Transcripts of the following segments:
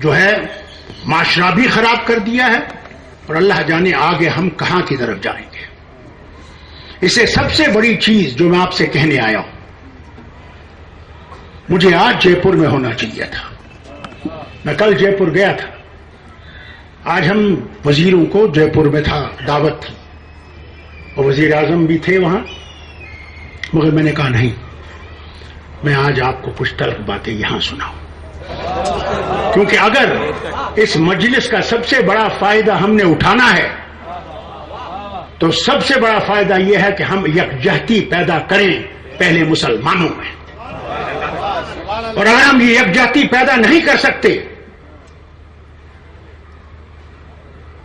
جو ہے معاشرہ بھی خراب کر دیا ہے، اور اللہ جانے آگے ہم کہاں کی طرف جائیں گے۔ اسے سب سے بڑی چیز جو میں آپ سے کہنے آیا ہوں، مجھے آج جے پور میں ہونا چاہیے تھا، میں کل جے پور گیا تھا، آج ہم وزیروں کو جے پور میں تھا، دعوت تھی، اور وزیر اعظم بھی تھے وہاں، مگر میں نے کہا نہیں، میں آج آپ کو کچھ تلخ باتیں یہاں سناؤں، کیونکہ اگر اس مجلس کا سب سے بڑا فائدہ ہم نے اٹھانا ہے تو سب سے بڑا فائدہ یہ ہے کہ ہم یکجہتی پیدا کریں پہلے مسلمانوں میں، اور اگر ہم یہ یکجہتی پیدا نہیں کر سکتے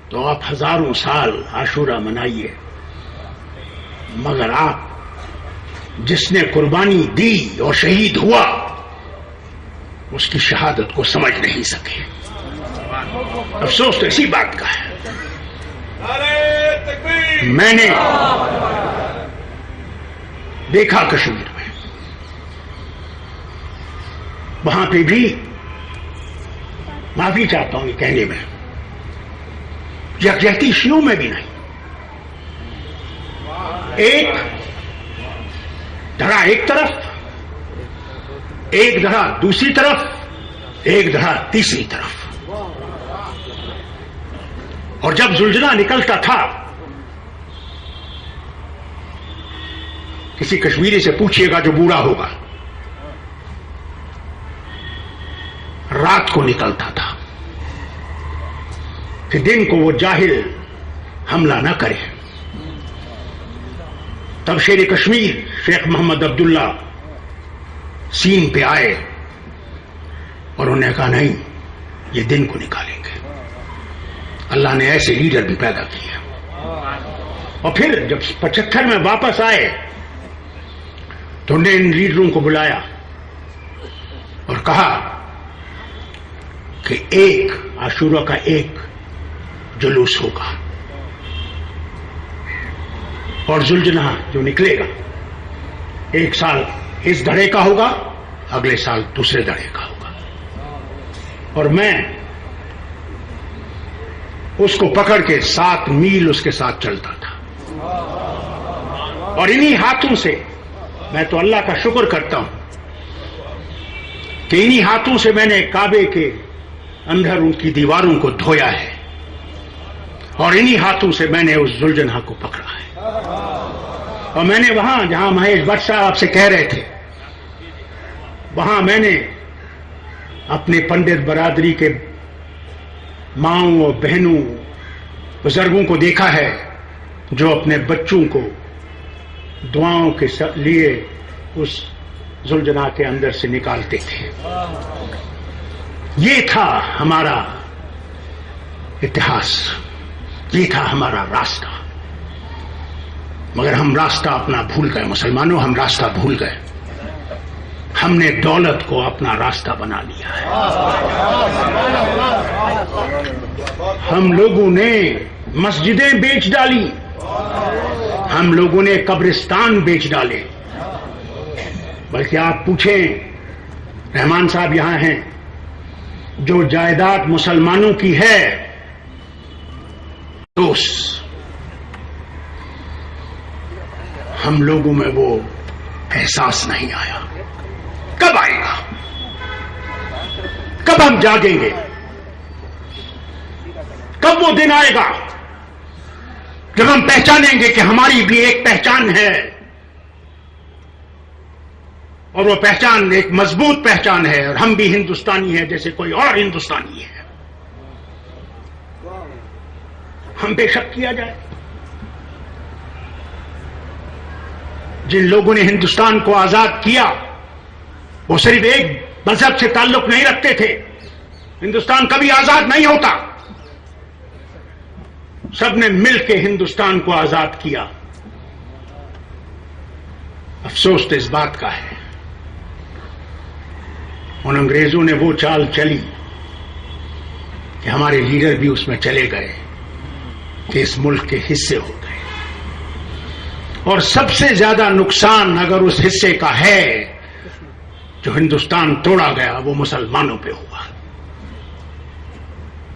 تو آپ ہزاروں سال عاشورہ منائیے، مگر آپ جس نے قربانی دی اور شہید ہوا اس کی شہادت کو سمجھ نہیں سکے۔ افسوس تو اسی بات کا ہے۔ میں نے دیکھا کشمیر میں، وہاں پہ بھی معافی چاہتا ہوں یہ کہنے میں، یکجہتی شیعوں میں بھی نہیں، ایک دھڑا ایک طرف، ایک دھڑا دوسری طرف، ایک دھڑا تیسری طرف، اور جب زلزلہ نکلتا تھا کسی کشمیری سے پوچھئے گا جو بوڑھا ہوگا، رات کو نکلتا تھا کہ دن کو وہ جاہل حملہ نہ کرے۔ تب شیر کشمیر شیخ محمد عبداللہ سین پہ آئے اور انہوں نے کہا نہیں، یہ دن کو نکالیں گے۔ اللہ نے ایسے لیڈر بھی پیدا کیے، اور پھر جب 75 میں واپس آئے تو انہوں نے ان لیڈروں کو بلایا اور کہا کہ ایک عاشورہ کا ایک جلوس ہوگا، اور زلجنہ جو نکلے گا ایک سال اس دھڑے کا ہوگا، اگلے سال دوسرے دھڑے کا ہوگا، اور میں اس کو پکڑ کے 7 میل اس کے ساتھ چلتا تھا، اور انہی ہاتھوں سے میں تو اللہ کا شکر کرتا ہوں کہ انہی ہاتھوں سے میں نے کعبے کے اندر ان کی دیواروں کو دھویا ہے، اور انہی ہاتھوں سے میں نے اس زلجنہ کو پکڑا ہے، اور میں نے وہاں جہاں مہیش بٹ صاحب آپ سے کہہ رہے تھے، وہاں میں نے اپنے پنڈت برادری کے ماؤں اور بہنوں بزرگوں کو دیکھا ہے جو اپنے بچوں کو دعاؤں کے لیے اس زلجنہ کے اندر سے نکالتے تھے۔ یہ تھا ہمارا اتہاس، یہ تھا ہمارا راستہ، مگر ہم راستہ اپنا بھول گئے۔ مسلمانوں، ہم راستہ بھول گئے، ہم نے دولت کو اپنا راستہ بنا لیا ہے۔ ہم لوگوں نے مسجدیں بیچ ڈالی، ہم لوگوں نے قبرستان بیچ ڈالے، بلکہ آپ پوچھیں، رحمان صاحب یہاں ہیں، جو جائیداد مسلمانوں کی ہے دوست، ہم لوگوں میں وہ احساس نہیں آیا۔ کب آئے گا؟ کب ہم جاگیں گے؟ کب وہ دن آئے گا جب ہم پہچانیں گے کہ ہماری بھی ایک پہچان ہے، اور وہ پہچان ایک مضبوط پہچان ہے، اور ہم بھی ہندوستانی ہیں جیسے کوئی اور ہندوستانی ہے۔ ہم پہ شک کیا جائے، جن لوگوں نے ہندوستان کو آزاد کیا وہ صرف ایک مذہب سے تعلق نہیں رکھتے تھے، ہندوستان کبھی آزاد نہیں ہوتا، سب نے مل کے ہندوستان کو آزاد کیا۔ افسوس تو اس بات کا ہے ان انگریزوں نے وہ چال چلی کہ ہمارے لیڈر بھی اس میں چلے گئے کہ اس ملک کے حصے ہو گئے، اور سب سے زیادہ نقصان اگر اس حصے کا ہے جو ہندوستان توڑا گیا وہ مسلمانوں پہ ہوا۔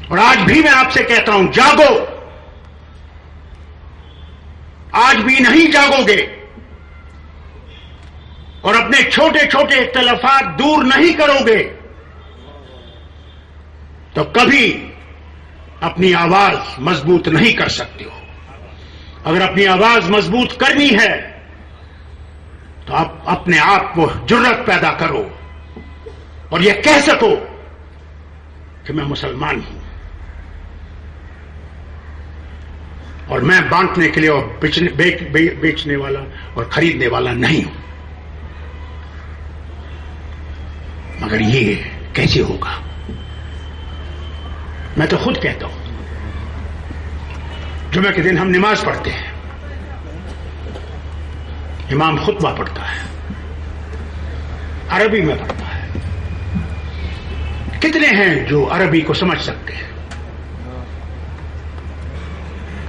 اور آج بھی میں آپ سے کہتا ہوں جاگو. آج بھی نہیں جاگو گے اور اپنے چھوٹے چھوٹے اختلافات دور نہیں کرو گے تو کبھی اپنی آواز مضبوط نہیں کر سکتے ہو. اگر اپنی آواز مضبوط کرنی ہے تو آپ اپنے آپ کو جرأت پیدا کرو اور یہ کہہ سکو کہ میں مسلمان ہوں اور میں بانٹنے کے لیے اور بیچنے والا اور خریدنے والا نہیں ہوں. مگر یہ کیسے ہوگا؟ میں تو خود کہتا ہوں جمعہ کے دن ہم نماز پڑھتے ہیں، امام خطبہ پڑھتا ہے، عربی میں پڑھتا ہے. کتنے ہیں جو عربی کو سمجھ سکتے ہیں؟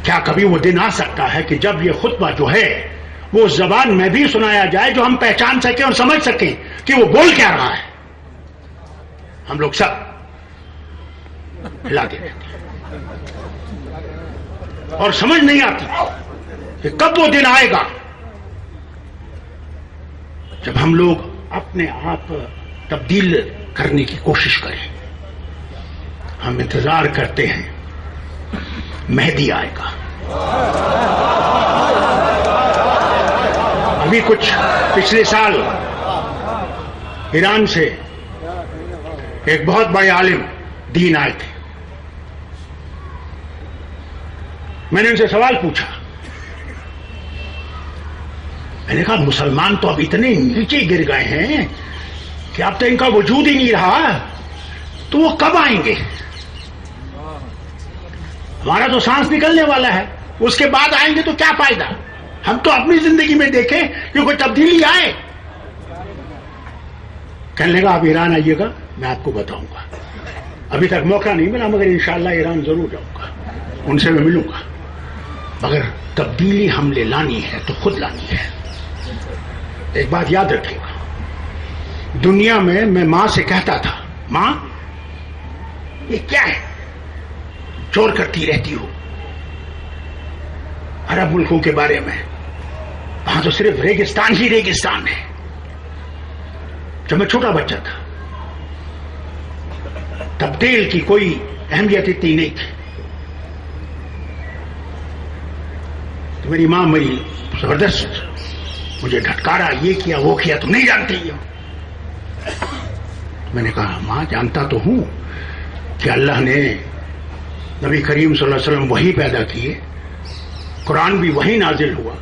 کیا کبھی وہ دن آ سکتا ہے کہ جب یہ خطبہ جو ہے وہ اس زبان میں بھی سنایا جائے جو ہم پہچان سکیں اور سمجھ سکیں کہ وہ بول کیا رہا ہے؟ ہم لوگ سب ہلا دیتے ہیں اور سمجھ نہیں آتی کہ کب وہ دن آئے گا جب ہم لوگ اپنے آپ تبدیل کرنے کی کوشش کریں. ہم انتظار کرتے ہیں مہدی آئے گا. ابھی کچھ پچھلے سال ایران سے ایک بہت بڑے عالم دین آئے تھے. میں نے ان سے سوال پوچھا، میں نے کہا مسلمان تو اب اتنے نیچے گر گئے ہیں کہ اب تو ان کا وجود ہی نہیں رہا، تو وہ کب آئیں گے؟ ہمارا تو سانس نکلنے والا ہے، اس کے بعد آئیں گے تو کیا فائدہ؟ ہم تو اپنی زندگی میں دیکھیں کہ کوئی تبدیلی آئے. کہنے لگا آپ ایران آئیے گا، میں آپ کو بتاؤں گا. ابھی تک موقع نہیں ملا مگر انشاءاللہ ایران ضرور جاؤں گا، ان سے میں ملوں گا. مگر تبدیلی ہم نے لانی ہے تو خود لانی ہے. ایک بات یاد رکھیں گا، دنیا میں ماں سے کہتا تھا ماں یہ کیا ہے چور کرتی رہتی ہو. عرب ملکوں کے بارے میں وہاں تو صرف ریگستان ہی ریگستان ہے. جب میں چھوٹا بچہ تھا تب تیل کی کوئی اہمیت اتنی نہیں تھی. تو میری ماں میری زبردست مجھے دھٹکارا، یہ کیا وہ کیا، تم نہیں جانتی. میں نے کہا ماں جانتا تو ہوں کہ اللہ نے نبی کریم صلی اللہ علیہ وسلم وہی پیدا کیے، قرآن بھی وہی نازل ہوا،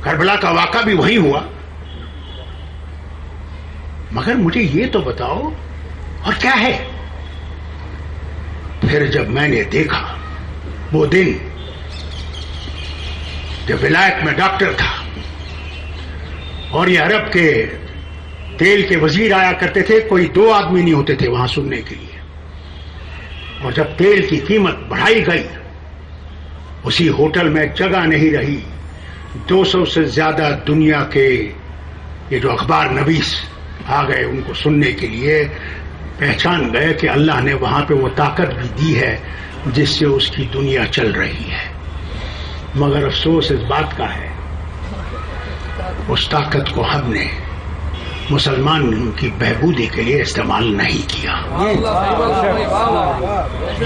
کربلا کا واقعہ بھی وہی ہوا. مگر مجھے یہ تو بتاؤ اور کیا ہے؟ پھر جب میں نے دیکھا وہ دن جب ولایت میں ڈاکٹر تھا اور یہ عرب کے تیل کے وزیر آیا کرتے تھے، کوئی 2 آدمی نہیں ہوتے تھے وہاں سننے کے لیے. اور جب تیل کی قیمت بڑھائی گئی اسی ہوٹل میں جگہ نہیں رہی. 200 سے زیادہ دنیا کے یہ جو اخبار نویس آ گئے ان کو سننے کے لیے. پہچان گئے کہ اللہ نے وہاں پہ وہ طاقت بھی دی ہے جس سے اس کی دنیا چل رہی ہے. مگر افسوس اس بات کا ہے اس طاقت کو ہم نے مسلمان کی بہبودی کے لیے استعمال نہیں کیا.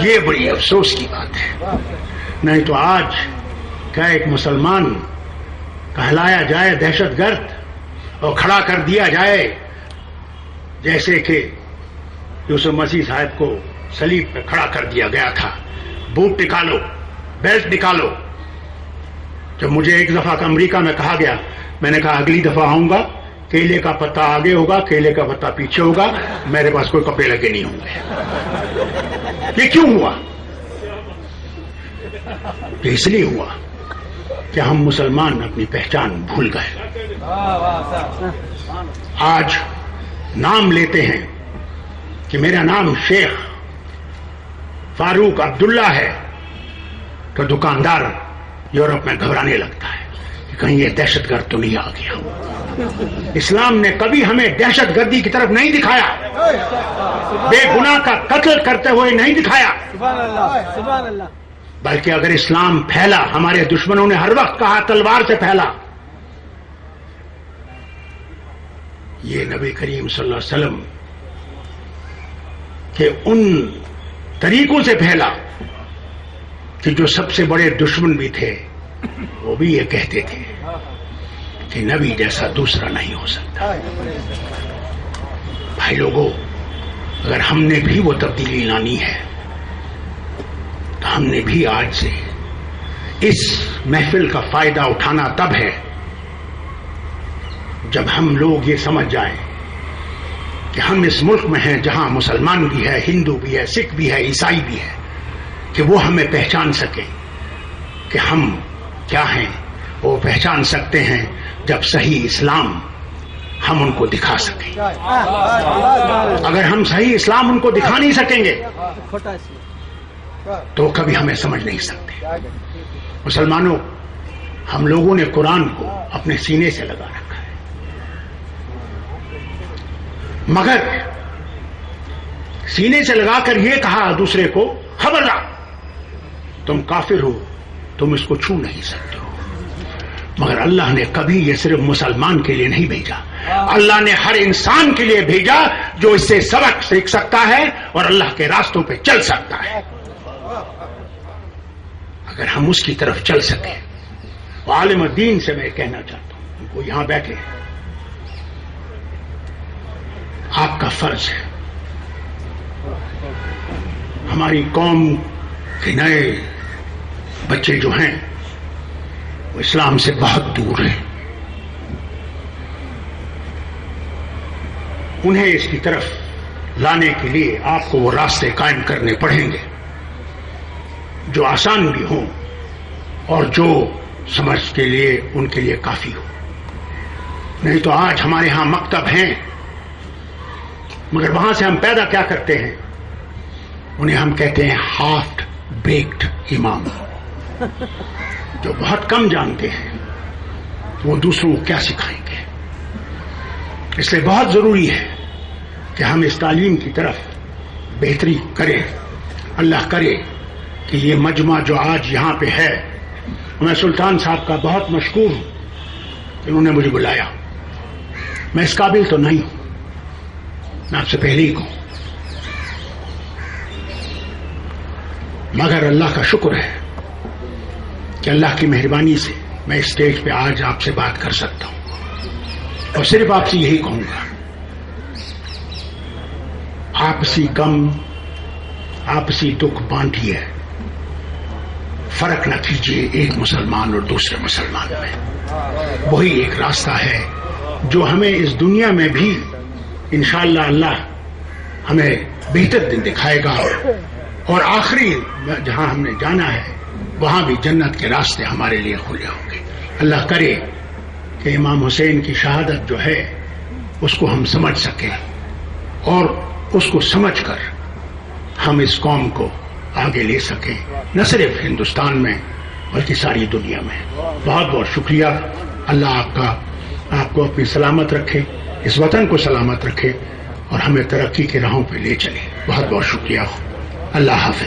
یہ بڑی افسوس کی بات ہے. نہیں تو آج کیا ایک مسلمان کہلایا جائے دہشت گرد اور کھڑا کر دیا جائے جیسے کہ یوسف مسیح صاحب کو صلیب پہ کھڑا کر دیا گیا تھا. بوٹ نکالو، بیلٹ نکالو. جب مجھے ایک دفعہ امریکہ میں کہا گیا، میں نے کہا اگلی دفعہ آؤں گا کیلے کا پتا آگے ہوگا، کیلے کا پتا پیچھے ہوگا، میرے پاس کوئی کپڑے لگے نہیں ہوں گے. یہ کیوں ہوا؟ یہ اس لیے ہوا کہ ہم مسلمان اپنی پہچان بھول گئے. آج نام لیتے ہیں کہ میرا نام شیخ فاروق عبداللہ ہے تو دکاندار یورپ میں گھبرانے لگتا ہے کہ کہیں یہ دہشت گرد تو نہیں آ گیا. اسلام نے کبھی ہمیں دہشت گردی کی طرف نہیں دکھایا, بے گناہ کا قتل کرتے ہوئے نہیں دکھایا, بلکہ اگر اسلام پھیلا, ہمارے دشمنوں نے ہر وقت کہا تلوار سے پھیلا, یہ نبی کریم صلی اللہ علیہ وسلم کہ ان طریقوں سے پھیلا کہ جو سب سے بڑے دشمن بھی تھے وہ بھی یہ کہتے تھے کہ نبی جیسا دوسرا نہیں ہو سکتا. بھائی لوگوں, اگر ہم نے بھی وہ تبدیلی لانی ہے تو ہم نے بھی آج سے اس محفل کا فائدہ اٹھانا تب ہے جب ہم لوگ یہ سمجھ جائیں کہ ہم اس ملک میں ہیں جہاں مسلمان بھی ہے, ہندو بھی ہے, سکھ بھی ہے, عیسائی بھی ہے, کہ وہ ہمیں پہچان سکیں کہ ہم کیا ہیں. وہ پہچان سکتے ہیں جب صحیح اسلام ہم ان کو دکھا سکیں. اگر ہم صحیح اسلام ان کو دکھا نہیں سکیں گے تو کبھی ہمیں سمجھ نہیں سکتے. مسلمانوں, ہم لوگوں نے قرآن کو اپنے سینے سے لگا رکھا ہے, مگر سینے سے لگا کر یہ کہا دوسرے کو خبردار تم کافر ہو, تم اس کو چھو نہیں سکتے ہو. مگر اللہ نے کبھی یہ صرف مسلمان کے لیے نہیں بھیجا, اللہ نے ہر انسان کے لیے بھیجا جو اس سے سبق سیکھ سکتا ہے اور اللہ کے راستوں پہ چل سکتا ہے. اگر ہم اس کی طرف چل سکیں. عالم دین سے میں کہنا چاہتا ہوں, وہ یہاں بیٹھے, آپ کا فرض ہے ہماری قوم کے نئے بچے جو ہیں وہ اسلام سے بہت دور ہیں, انہیں اس کی طرف لانے کے لیے آپ کو وہ راستے قائم کرنے پڑیں گے جو آسان بھی ہوں اور جو سمجھ کے لیے ان کے لیے کافی ہو. نہیں تو آج ہمارے ہاں مکتب ہیں, مگر وہاں سے ہم پیدا کیا کرتے ہیں, انہیں ہم کہتے ہیں ہاف بیکڈ امام, جو بہت کم جانتے ہیں وہ دوسروں کو کیا سکھائیں گے. اس لیے بہت ضروری ہے کہ ہم اس تعلیم کی طرف بہتری کریں. اللہ کرے کہ یہ مجمع جو آج یہاں پہ ہے, میں سلطان صاحب کا بہت مشکور ہوں کہ انہوں نے مجھے بلایا. میں اس قابل تو نہیں ہوں, میں آپ سے پہلے ہی کہوں, مگر اللہ کا شکر ہے کہ اللہ کی مہربانی سے میں اس اسٹیج پہ آج آپ سے بات کر سکتا ہوں. اور صرف آپ سے یہی کہوں گا, آپسی غم آپسی دکھ بانٹیے, فرق نہ کیجیے ایک مسلمان اور دوسرے مسلمان میں. وہی ایک راستہ ہے جو ہمیں اس دنیا میں بھی انشاءاللہ اللہ ہمیں بہتر دن دکھائے گا, اور آخری جہاں ہم نے جانا ہے وہاں بھی جنت کے راستے ہمارے لیے کھلے ہوں گے. اللہ کرے کہ امام حسین کی شہادت جو ہے اس کو ہم سمجھ سکیں, اور اس کو سمجھ کر ہم اس قوم کو آگے لے سکیں, نہ صرف ہندوستان میں بلکہ ساری دنیا میں. بہت بہت شکریہ. اللہ آپ کو اپنی سلامت رکھے, اس وطن کو سلامت رکھے اور ہمیں ترقی کے راہوں پہ لے چلے. بہت بہت شکریہ. اللہ حافظ.